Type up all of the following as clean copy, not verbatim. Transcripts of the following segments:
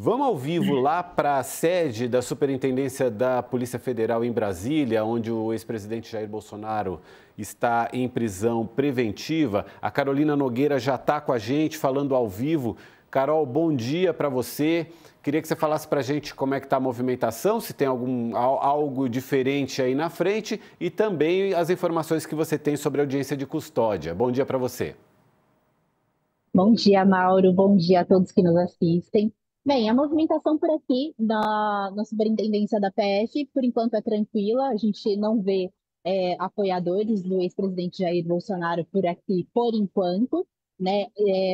Vamos ao vivo lá para a sede da Superintendência da Polícia Federal em Brasília, onde o ex-presidente Jair Bolsonaro está em prisão preventiva. A Carolina Nogueira já está com a gente, falando ao vivo. Carol, bom dia para você. Queria que você falasse para a gente como é que está a movimentação, se tem algo diferente aí na frente e também as informações que você tem sobre a audiência de custódia. Bom dia para você. Bom dia, Mauro. Bom dia a todos que nos assistem. Bem, a movimentação por aqui na Superintendência da PF, por enquanto é tranquila. A gente não vê apoiadores do ex-presidente Jair Bolsonaro por aqui, por enquanto, né?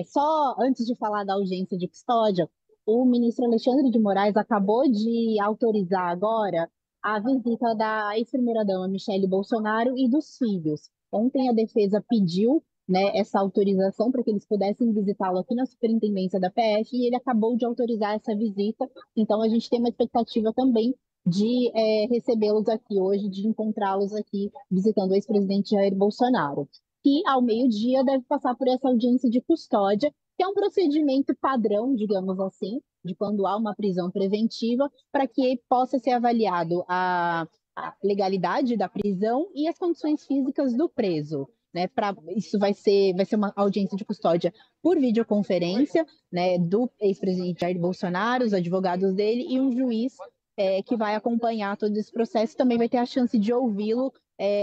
Só antes de falar da audiência de custódia, o ministro Alexandre de Moraes acabou de autorizar agora a visita da ex-primeira-dama Michele Bolsonaro e dos filhos. Ontem a defesa pediu, né, essa autorização para que eles pudessem visitá-lo aqui na Superintendência da PF e ele acabou de autorizar essa visita. Então, a gente tem uma expectativa também de recebê-los aqui hoje, de encontrá-los aqui visitando o ex-presidente Jair Bolsonaro, que ao meio-dia deve passar por essa audiência de custódia, que é um procedimento padrão, digamos assim, de quando há uma prisão preventiva, para que possa ser avaliado a legalidade da prisão e as condições físicas do preso. Né, isso vai ser uma audiência de custódia por videoconferência, né, do ex-presidente Jair Bolsonaro, os advogados dele e um juiz que vai acompanhar todo esse processo. Também vai ter a chance de ouvi-lo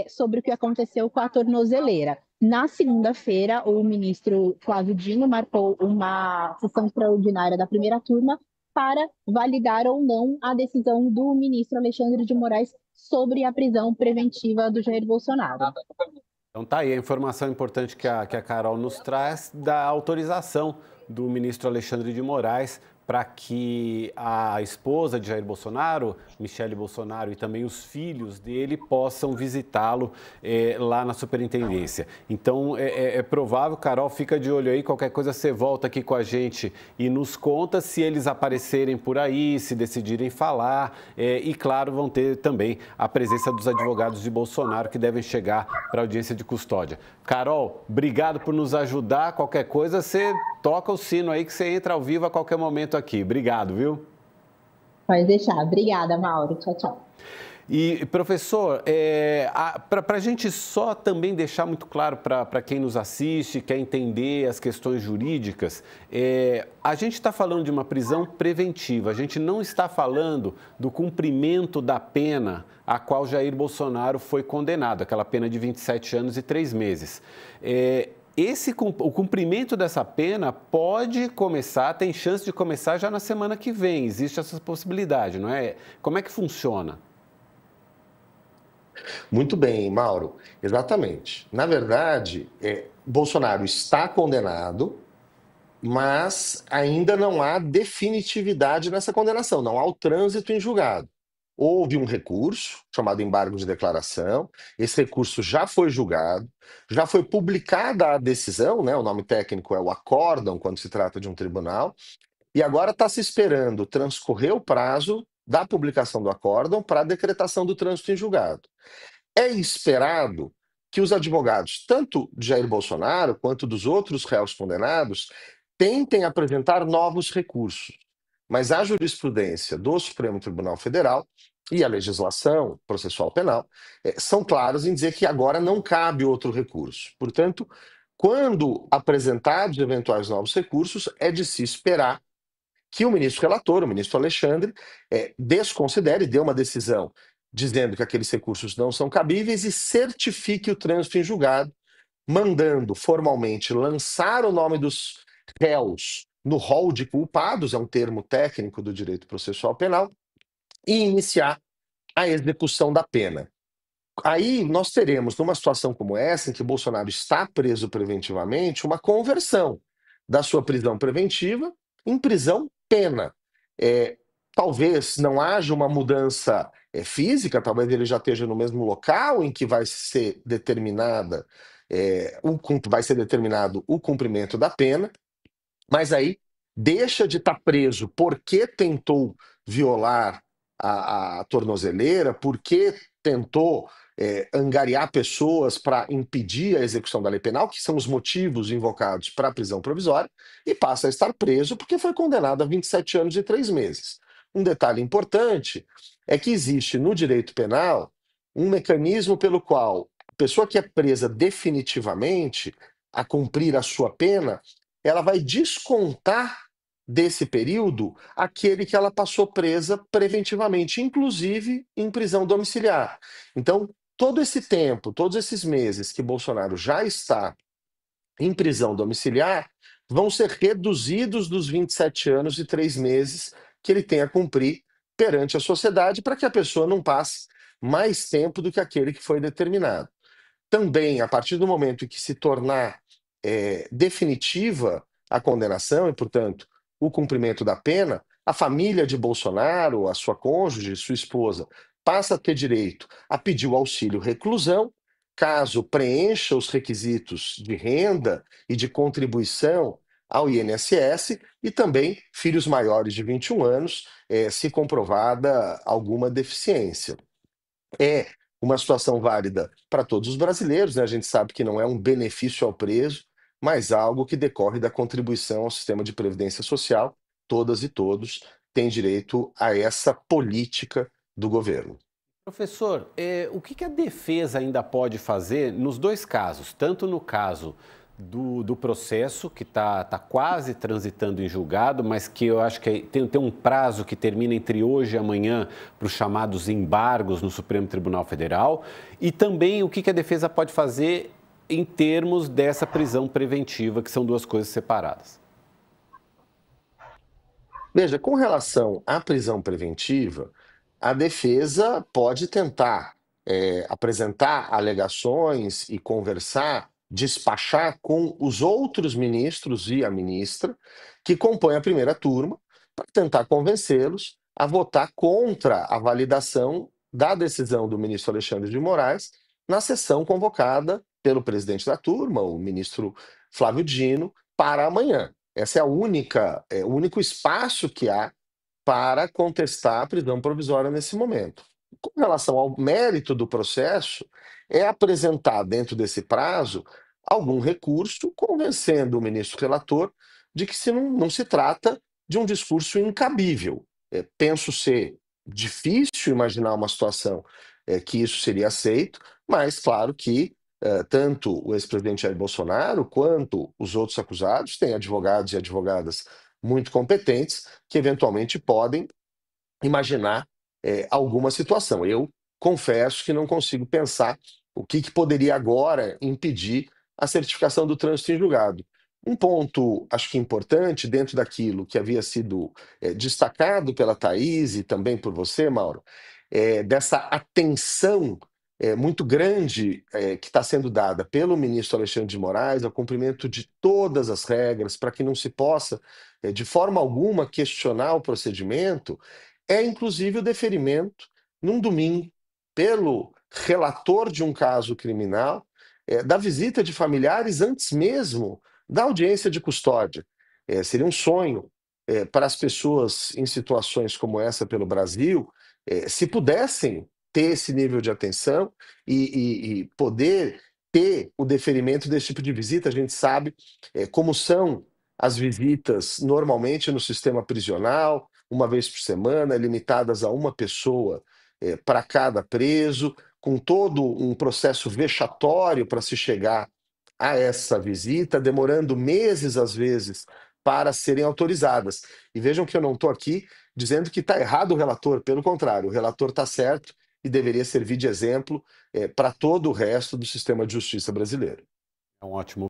sobre o que aconteceu com a tornozeleira. Na segunda-feira, o ministro Flávio Dino marcou uma sessão extraordinária da primeira turma para validar ou não a decisão do ministro Alexandre de Moraes sobre a prisão preventiva do Jair Bolsonaro. Então tá aí a informação importante que a Carol nos traz da autorização do ministro Alexandre de Moraes para que a esposa de Jair Bolsonaro, Michele Bolsonaro, e também os filhos dele possam visitá-lo lá na superintendência. Então, é provável, Carol, fica de olho aí, qualquer coisa você volta aqui com a gente e nos conta se eles aparecerem por aí, se decidirem falar e, claro, vão ter também a presença dos advogados de Bolsonaro que devem chegar para a audiência de custódia. Carol, obrigado por nos ajudar. Qualquer coisa, você toca o sino aí que você entra ao vivo a qualquer momento aqui. Obrigado, viu? Pode deixar. Obrigada, Mauro. Tchau, tchau. E, professor, para a gente só também deixar muito claro para quem nos assiste, quer entender as questões jurídicas, a gente está falando de uma prisão preventiva, a gente não está falando do cumprimento da pena a qual Jair Bolsonaro foi condenado, aquela pena de 27 anos e 3 meses. O cumprimento dessa pena pode começar, tem chance de começar já na semana que vem, existe essa possibilidade, não é? Como é que funciona? Muito bem, Mauro. Exatamente. Na verdade, Bolsonaro está condenado, mas ainda não há definitividade nessa condenação, não há o trânsito em julgado. Houve um recurso, chamado embargo de declaração, esse recurso já foi julgado, já foi publicada a decisão, né? O nome técnico é o acórdão, quando se trata de um tribunal, e agora está se esperando transcorrer o prazo da publicação do acórdão para a decretação do trânsito em julgado. É esperado que os advogados, tanto de Jair Bolsonaro quanto dos outros réus condenados, tentem apresentar novos recursos. Mas a jurisprudência do Supremo Tribunal Federal e a legislação processual penal são claros em dizer que agora não cabe outro recurso. Portanto, quando apresentados eventuais novos recursos, é de se esperar que o ministro relator, o ministro Alexandre, desconsidere, dê uma decisão dizendo que aqueles recursos não são cabíveis e certifique o trânsito em julgado, mandando formalmente lançar o nome dos réus no rol de culpados, é um termo técnico do direito processual penal, e iniciar a execução da pena. Aí nós teremos, numa situação como essa, em que Bolsonaro está preso preventivamente, uma conversão da sua prisão preventiva em prisão-pena. Talvez não haja uma mudança física, talvez ele já esteja no mesmo local em que vai ser determinado o cumprimento da pena, mas aí deixa de estar preso porque tentou violar a tornozeleira, porque tentou angariar pessoas para impedir a execução da lei penal, que são os motivos invocados para a prisão provisória, e passa a estar preso porque foi condenado a 27 anos e 3 meses. Um detalhe importante é que existe no direito penal um mecanismo pelo qual a pessoa que é presa definitivamente a cumprir a sua pena, ela vai descontar desse período aquele que ela passou presa preventivamente, inclusive em prisão domiciliar. Então, todo esse tempo, todos esses meses que Bolsonaro já está em prisão domiciliar, vão ser reduzidos dos 27 anos e 3 meses que ele tem a cumprir perante a sociedade, para que a pessoa não passe mais tempo do que aquele que foi determinado. Também, a partir do momento em que se tornar definitiva a condenação e, portanto, o cumprimento da pena, a família de Bolsonaro, a sua cônjuge, sua esposa, passa a ter direito a pedir o auxílio reclusão, caso preencha os requisitos de renda e de contribuição ao INSS, e também filhos maiores de 21 anos, se comprovada alguma deficiência. É uma situação válida para todos os brasileiros, né? A gente sabe que não é um benefício ao preso, mas algo que decorre da contribuição ao sistema de previdência social. Todas e todos têm direito a essa política do governo. Professor, o que a defesa ainda pode fazer nos dois casos, tanto no caso do processo, que está quase transitando em julgado, mas que eu acho que tem um prazo que termina entre hoje e amanhã para os chamados embargos no Supremo Tribunal Federal, e também o que a defesa pode fazer em termos dessa prisão preventiva, que são duas coisas separadas. Veja, com relação à prisão preventiva, a defesa pode tentar apresentar alegações e conversar, despachar com os outros ministros e a ministra que compõem a primeira turma, para tentar convencê-los a votar contra a validação da decisão do ministro Alexandre de Moraes na sessão convocada pelo presidente da turma, o ministro Flávio Dino, para amanhã. Essa é o único espaço que há para contestar a prisão provisória nesse momento. Com relação ao mérito do processo, é apresentar dentro desse prazo algum recurso convencendo o ministro relator de que não se trata de um discurso incabível. Penso ser difícil imaginar uma situação que isso seria aceito, mas claro que tanto o ex-presidente Jair Bolsonaro quanto os outros acusados têm advogados e advogadas muito competentes que eventualmente podem imaginar alguma situação. Eu confesso que não consigo pensar o que poderia agora impedir a certificação do trânsito em julgado. Um ponto, acho que importante, dentro daquilo que havia sido destacado pela Thaís e também por você, Mauro, dessa atenção muito grande que está sendo dada pelo ministro Alexandre de Moraes ao cumprimento de todas as regras, para que não se possa, de forma alguma, questionar o procedimento, é inclusive o deferimento, num domingo, pelo relator de um caso criminal, da visita de familiares antes mesmo da audiência de custódia. Seria um sonho para as pessoas em situações como essa pelo Brasil, se pudessem ter esse nível de atenção e poder ter o deferimento desse tipo de visita. A gente sabe como são as visitas normalmente no sistema prisional, uma vez por semana, limitadas a uma pessoa para cada preso, com todo um processo vexatório para se chegar a essa visita, demorando meses às vezes para serem autorizadas. E vejam que eu não estou aqui dizendo que está errado o relator, pelo contrário, o relator está certo e deveria servir de exemplo para todo o resto do sistema de justiça brasileiro. É um ótimo